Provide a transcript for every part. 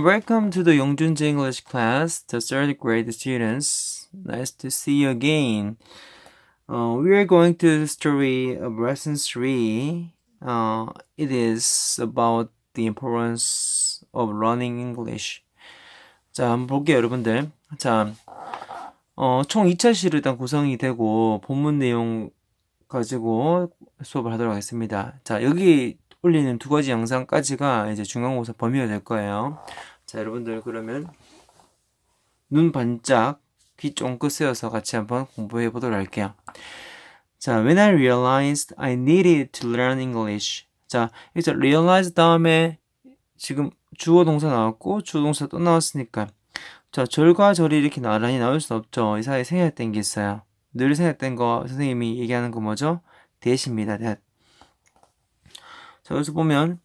welcome to the Yongjunji English class, the third grade students. Nice to see you again. We are going to the story of lesson 3. It is about the importance of learning English. 자, 한번 볼게요, 여러분들. 자, 총 2차 시로 일단 구성이 되고, 본문 내용 가지고 수업을 하도록 하겠습니다. 자, 여기 올리는 두 가지 영상까지가 이제 중간고사 범위가 될 거예요. 자, 여러분들 그러면 눈 반짝, 귀 쫑긋 세워서 같이 한번 공부해 보도록 할게요. 자, when I realized I needed to learn English. 자, 이제 realize 다음에 지금 주어 동사 나왔고 주어 동사 또 나왔으니까 자, 절과 절이 이렇게 나란히 나올 수 없죠. 이 사이에 생략된 게 있어요. 늘 생략된 거 선생님이 얘기하는 거 뭐죠? that입니다. that. 자, 여기서 보면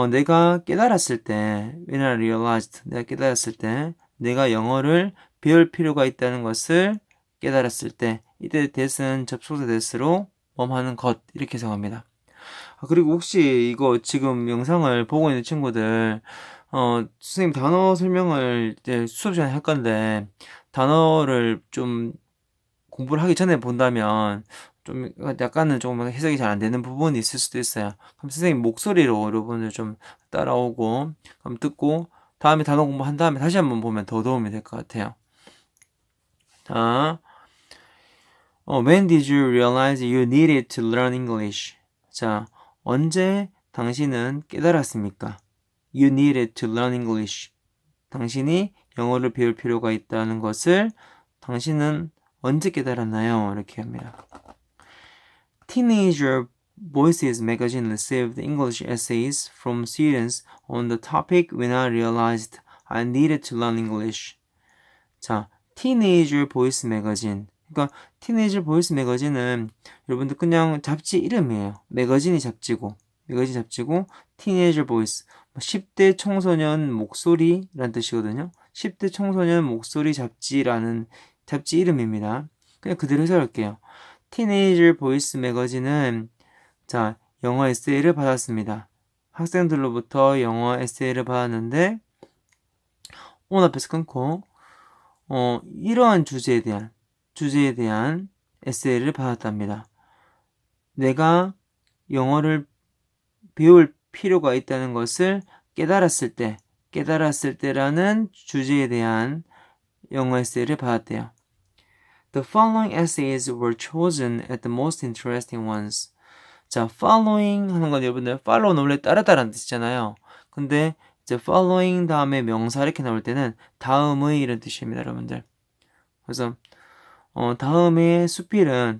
내가 깨달았을 때 when I realized 내가 깨달았을 때 내가 영어를 배울 필요가 있다는 것을 깨달았을 때 이때 that은 접속사 that으로 하는 것 이렇게 해석합니다. 그리고 혹시 이거 지금 영상을 보고 있는 친구들 선생님 단어 설명을 이제 수업 시간에 할 건데 단어를 좀 공부를 하기 전에 본다면 좀 약간은 조금 해석이 잘 안 되는 부분이 있을 수도 있어요. 그럼 선생님 목소리로 여러분들 좀 따라오고 그럼 듣고 다음에 단어 공부한 다음에 다시 한번 보면 더 도움이 될 것 같아요. 자, when did you realize you needed to learn English? 자, 언제 당신은 깨달았습니까? You needed to learn English. 당신이 영어를 배울 필요가 있다는 것을 당신은 언제 깨달았나요? 이렇게 합니다. Teenager Voices magazine received English essays from students on the topic when I realized I needed to learn English. 자, Teenager Voice magazine. 그러니까 Teenager Voice magazine은 여러분들 그냥 잡지 이름이에요. 매거진이 잡지고 Teenager Voice 10대 청소년 목소리라는 뜻이거든요. 10대 청소년 목소리 잡지라는 잡지 이름입니다. 그냥 그대로 해석할게요. Teenager Voice magazine은 자, 영어 에세이를 받았습니다. 학생들로부터 영어 에세이를 받았는데 오늘 앞에서 끊고 이러한 주제에 대한 에세이를 받았답니다. 내가 영어를 배울 필요가 있다는 것을 깨달았을 때라는 주제에 대한 영어 에세이를 받았대요. The following essays were chosen as the most interesting ones. 자, following 하는 건 여러분들 follow는 원래 따르다라는 뜻이잖아요. 근데 이제 following 다음에 명사 이렇게 나올 때는 다음의 이런 뜻입니다, 여러분들. 그래서 다음의 수필은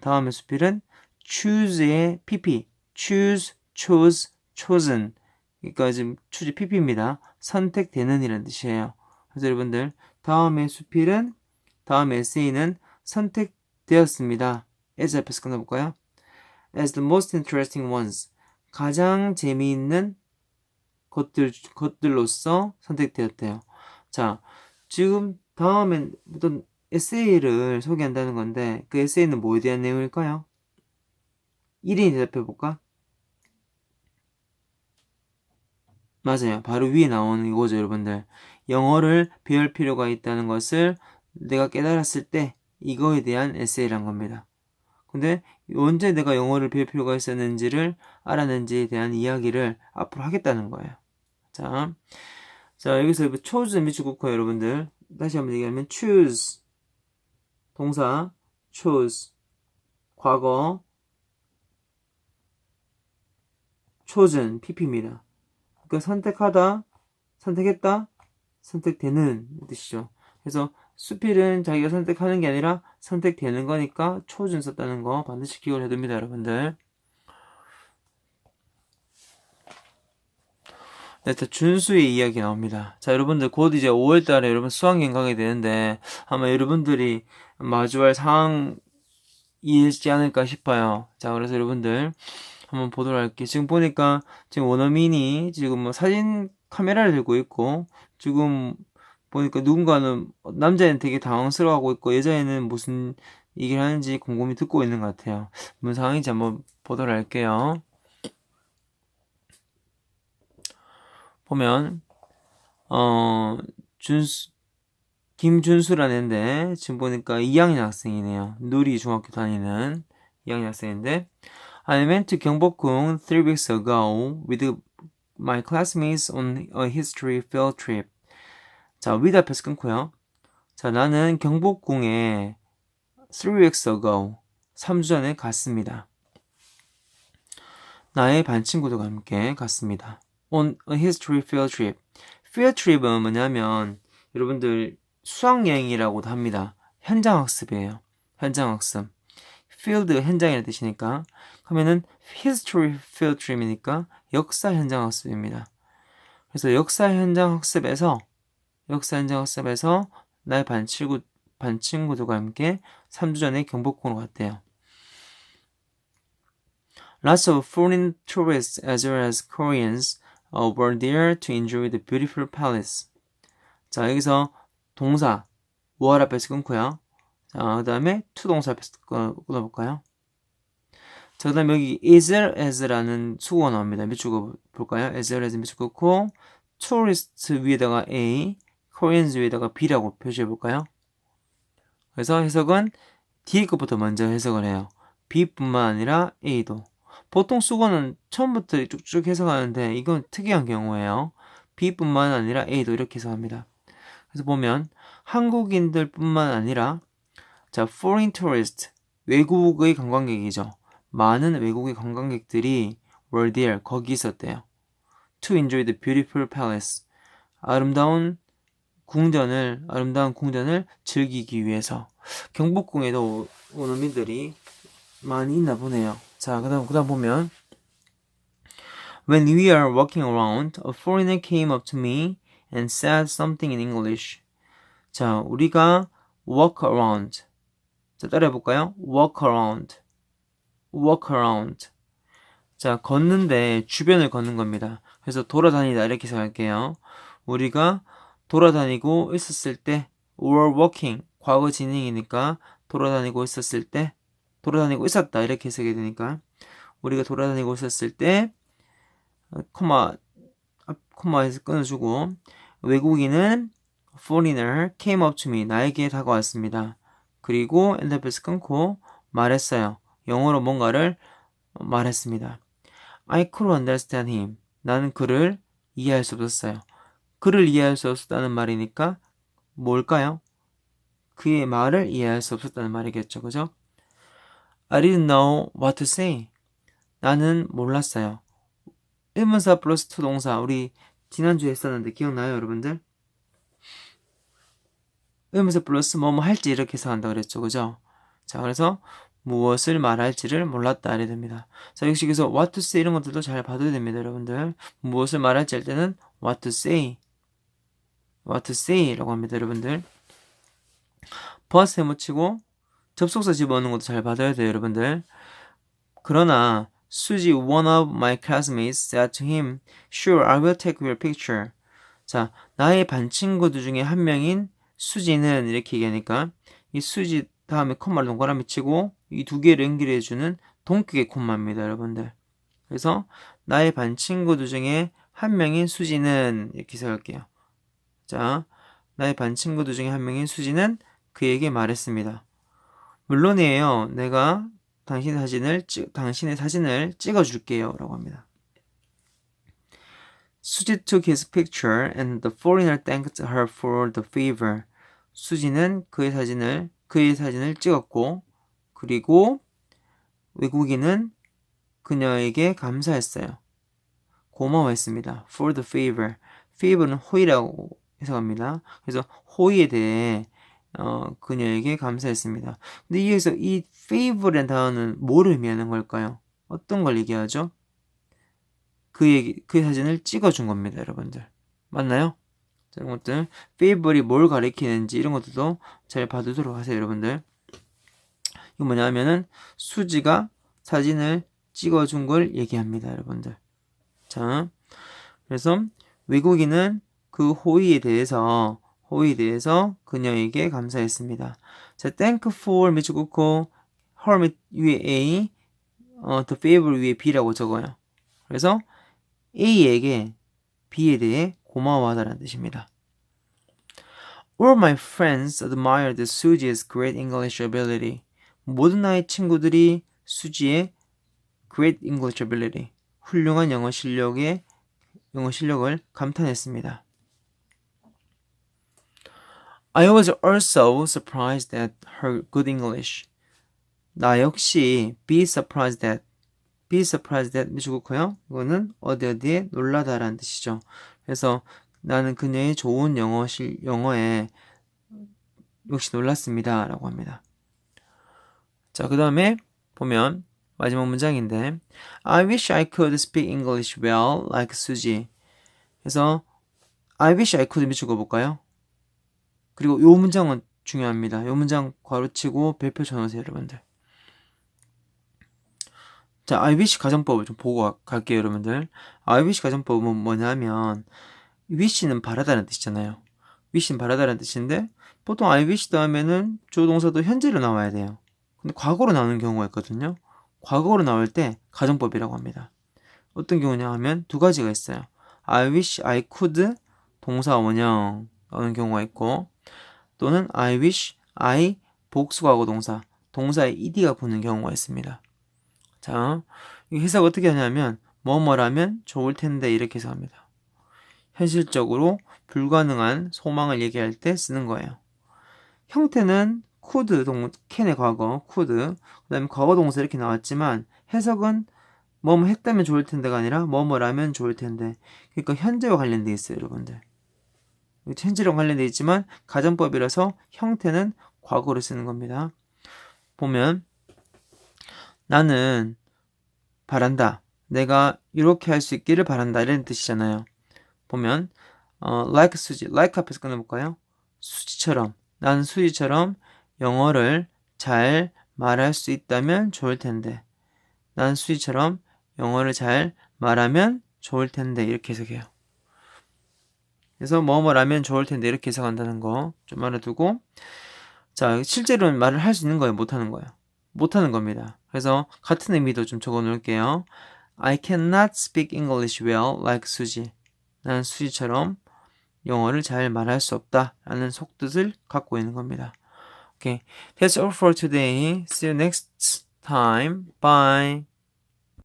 choose의 pp, choose, chose, chosen. 그러니까 지금 choose pp입니다. 선택되는 이런 뜻이에요. 그래서 여러분들 다음의 수필은 다음 에세이는 선택되었습니다. as 앞에서 끊어볼까요? as the most interesting ones. 가장 재미있는 것들로서 선택되었대요. 자, 지금 다음엔 어떤 에세이를 소개한다는 건데 그 에세이는 뭐에 대한 내용일까요? 1인이 대답해볼까? 맞아요. 바로 위에 나오는 이거죠, 여러분들. 영어를 배울 필요가 있다는 것을 내가 깨달았을 때 이거에 대한 에세이란 겁니다. 근데 언제 내가 영어를 배울 필요가 있었는지를 알았는지에 대한 이야기를 앞으로 하겠다는 거예요. 자, 여기서 choose 미치국어 여러분들 다시 한번 얘기하면 choose 동사 chose 과거 chosen pp입니다. 그러니까 선택하다, 선택했다, 선택되는 뜻이죠. 그래서 수필은 자기가 선택하는 게 아니라 선택되는 거니까 chosen 썼다는 거 반드시 기억을 해둡니다, 여러분들. 네, 준수의 이야기 나옵니다. 자, 여러분들 곧 이제 5월달에 여러분 수학여행 가게 되는데 아마 여러분들이 마주할 상황이지 않을까 싶어요. 자, 그래서 여러분들 한번 보도록 할게요. 지금 보니까 지금 원어민이 지금 뭐 사진 카메라를 들고 있고 지금 보니까 누군가는 남자애는 되게 당황스러워하고 있고 여자애는 무슨 얘기를 하는지 곰곰이 듣고 있는 것 같아요. 무슨 상황인지 한번 보도록 할게요. 보면 김준수라는 애인데 지금 보니까 2학년 학생이네요. 누리 중학교 다니는 2학년 학생인데 I went to 경복궁 3 weeks ago with my classmates on a history field trip. 자, with 앞에서 끊고요. 자, 나는 경복궁에 3 weeks ago 3주 전에 갔습니다. 나의 반 친구들과 함께 갔습니다. On a history field trip. field trip은 뭐냐면 여러분들 수학여행이라고도 합니다. 현장학습이에요. 현장학습. field 현장이라는 뜻이니까 그러면은 history field trip이니까 역사 현장학습입니다. 그래서 역사 현장학습에서 나의 반 친구들과 함께 3주 전에 경복궁으로 갔대요. Lots of foreign tourists as well as Koreans were there to enjoy the beautiful palace. 자, 여기서 동사 were 앞에서 끊고요. 자, 그 다음에 to 동사 앞에서 끊어볼까요? 자, 그 다음에 여기 as well as라는 수고가 나옵니다. 밑줄 볼까요? as well as 밑줄 긋고 tourist 위에다가 A, Koreans 위에다가 B라고 표시해볼까요? 그래서 해석은 뒤에 것부터 먼저 해석을 해요. B뿐만 아니라 A도. 보통 수거는 처음부터 쭉쭉 해석하는데 이건 특이한 경우예요. B뿐만 아니라 A도 이렇게 해석합니다. 그래서 보면 한국인들 뿐만 아니라 자, foreign tourist, 외국의 관광객이죠. 많은 외국의 관광객들이 were there, 거기 있었대요. To enjoy the beautiful palace, 아름다운 궁전을 즐기기 위해서. 경복궁에도 원어민들이 많이 있나 보네요. 자, 그 다음 보면 When we are walking around, a foreigner came up to me and said something in English. 자, 우리가 walk around. 자, 따라해볼까요? walk around. 자, 걷는데 주변을 걷는 겁니다. 그래서 돌아다니다 이렇게 생각할게요. 우리가 돌아다니고 있었을 때 were walking, 과거 진행이니까 돌아다니고 있었다 이렇게 해석이 되니까 우리가 돌아다니고 있었을 때 코마에서 끊어주고 외국인은 foreigner came up to me, 나에게 다가왔습니다. 그리고 엔더페스 끊고 말했어요. 영어로 뭔가를 말했습니다. I couldn't understand him. 나는 그를 이해할 수 없었어요. 그를 이해할 수 없었다는 말이니까 뭘까요? 그의 말을 이해할 수 없었다는 말이겠죠. 그죠? I didn't know what to say. 나는 몰랐어요. 의문사 플러스 to 동사 우리 지난주에 했었는데 기억나요 여러분들? 의문사 플러스 뭐뭐 할지 이렇게 해석한다 그랬죠. 그죠? 자, 그래서 무엇을 말할지를 몰랐다 이래 됩니다. 자, 역시 여기서 what to say 이런 것들도 잘 봐둬야 됩니다. 여러분들. 무엇을 말할지 할 때는 what to say 라고 합니다. 여러분들. 버스 해묻히고 접속사 집어넣는 것도 잘 받아야 돼요. 여러분들. 그러나 수지 one of my classmates said to him, Sure, I will take your picture. 자, 나의 반 친구들 중에 한 명인 수지는 이렇게 얘기하니까 이 수지 다음에 콤마를 동그라미 치고 이 두 개를 연결해주는 동격의 콤마입니다. 여러분들. 그래서 나의 반 친구들 중에 한 명인 수지는 이렇게 해석할게요. 자, 나의 반 친구들 중에 한 명인 수지는 그에게 말했습니다. 물론이에요. 내가 당신의 사진을 찍어줄게요. 라고 합니다. 수지 took his picture and the foreigner thanked her for the favor. 수지는 그의 사진을 찍었고 그리고 외국인은 그녀에게 감사했어요. 고마워했습니다. For the favor. favor는 호의라고 해석합니다. 그래서 호의에 대해 그녀에게 감사했습니다. 근데 여기서 이 favor이라는 단어는 뭐를 의미하는 걸까요? 어떤 걸 얘기하죠? 그의 사진을 찍어준 겁니다, 여러분들. 맞나요? 자, 이런 것들 favor이 뭘 가리키는지 이런 것들도 잘 봐두도록 하세요, 여러분들. 이거 뭐냐면은 수지가 사진을 찍어준 걸 얘기합니다, 여러분들. 자, 그래서 외국인은 그 호의에 대해서 그녀에게 감사했습니다. 자, thank for 밑줄 긋고 her 위에 A, the favor 위에 B라고 적어요. 그래서 A에게 B에 대해 고마워하다라는 뜻입니다. All my friends admired Suji's great English ability. 모든 나의 친구들이 수지의 great English ability, 훌륭한 영어 실력을 감탄했습니다. I was also surprised at her good English. 나 역시 be surprised at 미주국어요. 이거는 어디에 놀라다라는 뜻이죠. 그래서 나는 그녀의 좋은 영어에 역시 놀랐습니다 라고 합니다. 자, 그 다음에 보면 마지막 문장인데 I wish I could speak English well like Suji. 그래서 I wish I could 미주국어 볼까요? 그리고 요 문장은 중요합니다. 요 문장 괄호치고 별표 쳐놓으세요 여러분들. 자, I wish 가정법을 좀 보고 갈게요, 여러분들. I wish 가정법은 뭐냐면, wish는 바라다는 뜻이잖아요. wish는 바라다는 뜻인데, 보통 I wish 다음에는 주어 동사도 현재로 나와야 돼요. 근데 과거로 나오는 경우가 있거든요. 과거로 나올 때 가정법이라고 합니다. 어떤 경우냐 하면 두 가지가 있어요. I wish I could 동사 원형 나오는 경우가 있고, 또는 I wish I 복수과거 동사에 ed가 붙는 경우가 있습니다. 자, 이 해석 어떻게 하냐면 뭐뭐라면 좋을 텐데 이렇게 해석합니다. 현실적으로 불가능한 소망을 얘기할 때 쓰는 거예요. 형태는 could can의 과거 could 그 다음에 과거 동사 이렇게 나왔지만 해석은 뭐뭐 했다면 좋을 텐데가 아니라 뭐뭐라면 좋을 텐데. 그러니까 현재와 관련돼 있어요, 여러분들. 현재랑 관련돼 있지만 가정법이라서 형태는 과거로 쓰는 겁니다. 보면 나는 바란다. 내가 이렇게 할 수 있기를 바란다. 이런 뜻이잖아요. 보면 like 수지, like 앞에서 끊어볼까요? 수지처럼, 나는 수지처럼 영어를 잘 말할 수 있다면 좋을 텐데. 나는 수지처럼 영어를 잘 말하면 좋을 텐데. 이렇게 해석해요. 그래서 뭐뭐라면 좋을 텐데 이렇게 해석한다는 거 좀 알아두고, 자, 실제로는 말을 할 수 있는 거예요? 못하는 거예요? 못하는 겁니다. 그래서 같은 의미도 좀 적어 놓을게요. I cannot speak English well like Suji. 나는 수지처럼 영어를 잘 말할 수 없다 라는 속뜻을 갖고 있는 겁니다. Okay, that's all for today. See you next time. Bye.